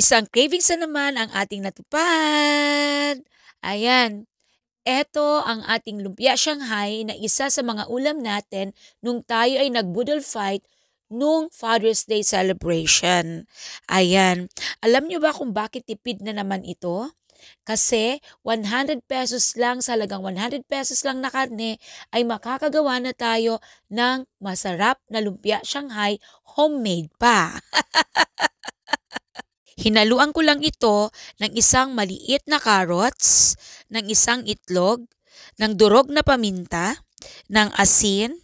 Isang cravings na naman ang ating natupad. Ayan, eto ang ating lumpia Shanghai na isa sa mga ulam natin nung tayo ay nag-budol fight nung Father's Day celebration. Ayan, alam nyo ba kung bakit tipid na naman ito? Kasi 100 pesos lang, sa halagang 100 pesos lang na karne ay makakagawa na tayo ng masarap na lumpia Shanghai homemade pa. Hinaluan ko lang ito ng isang maliit na carrots, ng isang itlog, ng durog na paminta, ng asin,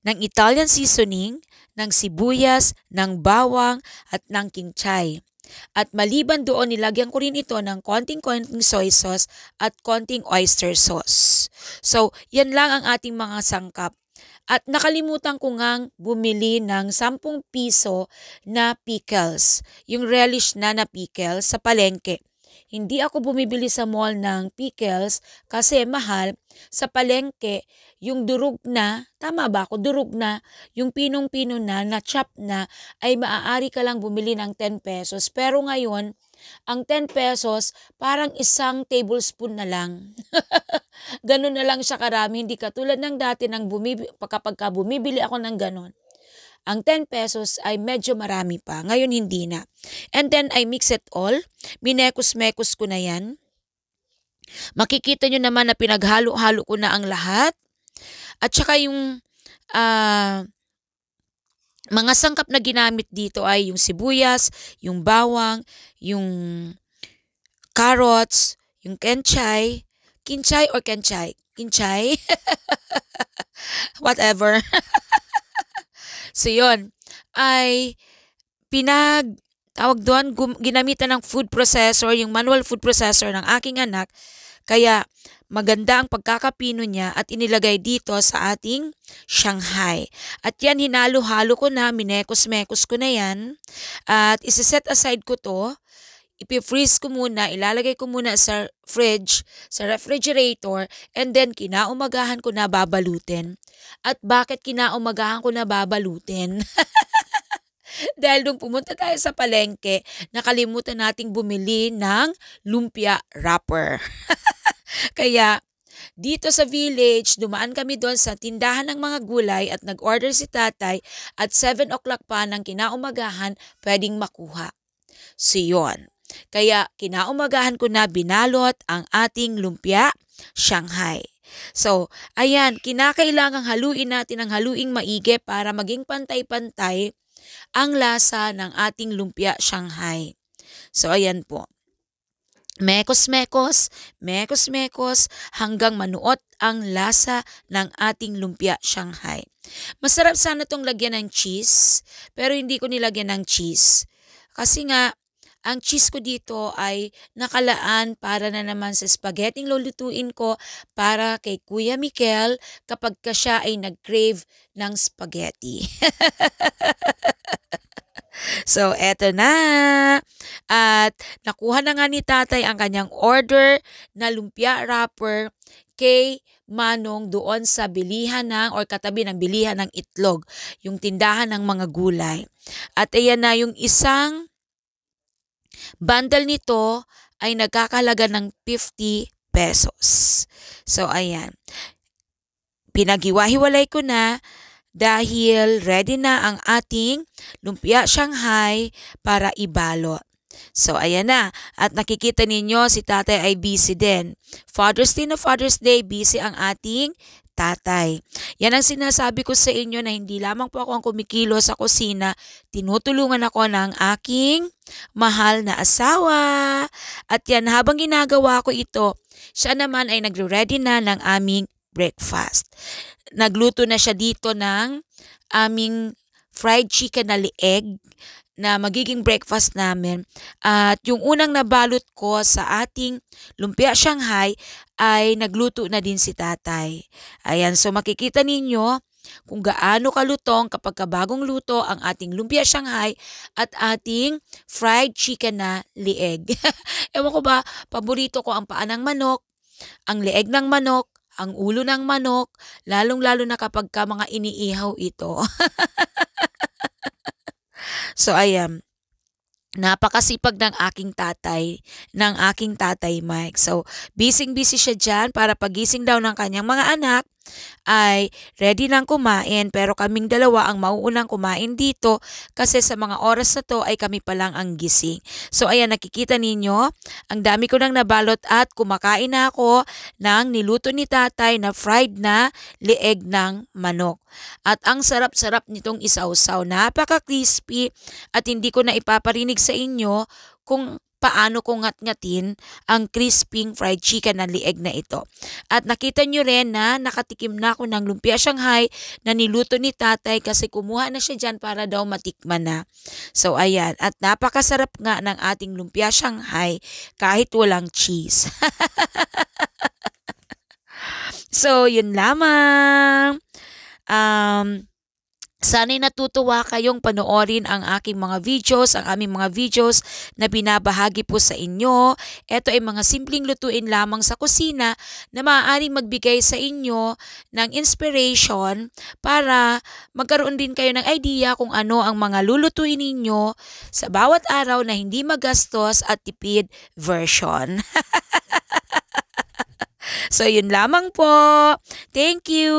ng Italian seasoning, ng sibuyas, ng bawang at ng kinchay. At maliban doon, nilagyan ko rin ito ng konting-konting soy sauce at konting oyster sauce. So, yan lang ang ating mga sangkap. At nakalimutan ko ngang bumili ng 10 piso na pickles, yung relish na pickles sa palengke. Hindi ako bumibili sa mall ng pickles kasi mahal. Sa palengke, yung durog na, tama ba ako? Durog na, yung pinong-pino na chop na, ay maaari ka lang bumili ng 10 pesos. Pero ngayon, ang 10 pesos, parang isang tablespoon na lang. Ganun na lang siya karami. Hindi katulad ng dati kapag bumibili ako ng ganun. Ang 10 pesos ay medyo marami pa. Ngayon hindi na. And then I mix it all. Minekos-mekos ko na yan. Makikita nyo naman na pinaghalo-halo ko na ang lahat. At saka yung mga sangkap na ginamit dito ay yung sibuyas, yung bawang, yung carrots, yung kinchay. Kinchay or kenchay? Kinchay? Whatever. So yun, ay tawag doon, ginamitan ng food processor, yung manual food processor ng aking anak. Kaya maganda ang pagkakapino niya at inilagay dito sa ating Shanghai. At yan, hinalo-halo ko na, minekos-mekos ko na yan. At isa-set aside ko to. Ipi-freeze ko muna, ilalagay ko muna sa fridge, sa refrigerator, and then kinaumagahan ko na babalutin. At bakit kinaumagahan ko na babalutin? Dahil nung pumunta tayo sa palengke, nakalimutan nating bumili ng lumpia wrapper. Kaya dito sa village, dumaan kami doon sa tindahan ng mga gulay at nag-order si tatay at 7 o'clock pa ng kinaumagahan pwedeng makuha. So yun. Kaya kinaumagahan ko na binalot ang ating lumpia Shanghai. So, ayan, kinakailangang haluin natin ang haluing maigi para maging pantay-pantay ang lasa ng ating lumpia Shanghai. So, ayan po. Mekos-mekos, mekos-mekos hanggang manuot ang lasa ng ating lumpia Shanghai. Masarap sana itong lagyan ng cheese, pero hindi ko nilagyan ng cheese. Kasi nga, ang cheese ko dito ay nakalaan para na naman sa spaghetti lulutuin ko para kay Kuya Mikel kapag ka siya ay nag-crave ng spaghetti. So, eto na. At nakuha na nga ni tatay ang kanyang order na lumpia wrapper kay Manong doon sa bilihan or katabi ng bilihan ng itlog, yung tindahan ng mga gulay. At ayan na, yung isang bundle nito ay nagkakahalaga ng 50 pesos. So, ayan. Pinaghiwa-hiwalay ko na dahil ready na ang ating lumpia Shanghai para ibalot. So, ayan na. At nakikita ninyo, si tatay ay busy din. Father's Day na Father's Day, busy ang ating tatay. Yan ang sinasabi ko sa inyo na hindi lamang po ako ang kumikilo sa kusina, tinutulungan ako ng aking mahal na asawa. At yan, habang ginagawa ko ito, siya naman ay nagre-ready na ng aming breakfast. Nagluto na siya dito ng aming fried chicken na lieg na magiging breakfast namin. At yung unang nabalot ko sa ating lumpia Shanghai ay nagluto na din si tatay. Ayan, so makikita ninyo kung gaano kalutong kapag bagong luto ang ating lumpia Shanghai at ating fried chicken na lieg. Ewan ko ba, paborito ko ang paa ng manok, ang lieg ng manok, ang ulo ng manok, lalong-lalo na kapag mga iniihaw ito. So, ayan. Napakasipag ng aking tatay Mike. So, busy-busy siya dyan para pagising daw ng kanyang mga anak ay ready nang kumain, pero kaming dalawa ang mauunang kumain dito kasi sa mga oras na to ay kami pa lang ang gising. So ayan, nakikita ninyo, ang dami ko nang nabalot at kumakain na ako ng niluto ni tatay na fried na lieg ng manok. At ang sarap-sarap nitong isawsaw, napaka-crispy at hindi ko na ipaparinig sa inyo kung paano ko ngat-ngatin ang crisping fried chicken na lieg na ito. At nakita nyo rin na nakatikim na ako ng lumpia Shanghai na niluto ni tatay kasi kumuha na siya dyan para daw matikman na. So ayan, at napakasarap nga ng ating lumpia Shanghai kahit walang cheese. So yun lamang. Sana'y natutuwa kayong panoorin ang aking mga videos, ang aming mga videos na binabahagi po sa inyo. Ito ay mga simpleng lutuin lamang sa kusina na maaaring magbigay sa inyo ng inspiration para magkaroon din kayo ng idea kung ano ang mga lulutuin ninyo sa bawat araw na hindi magastos at tipid version. So yun lamang po. Thank you!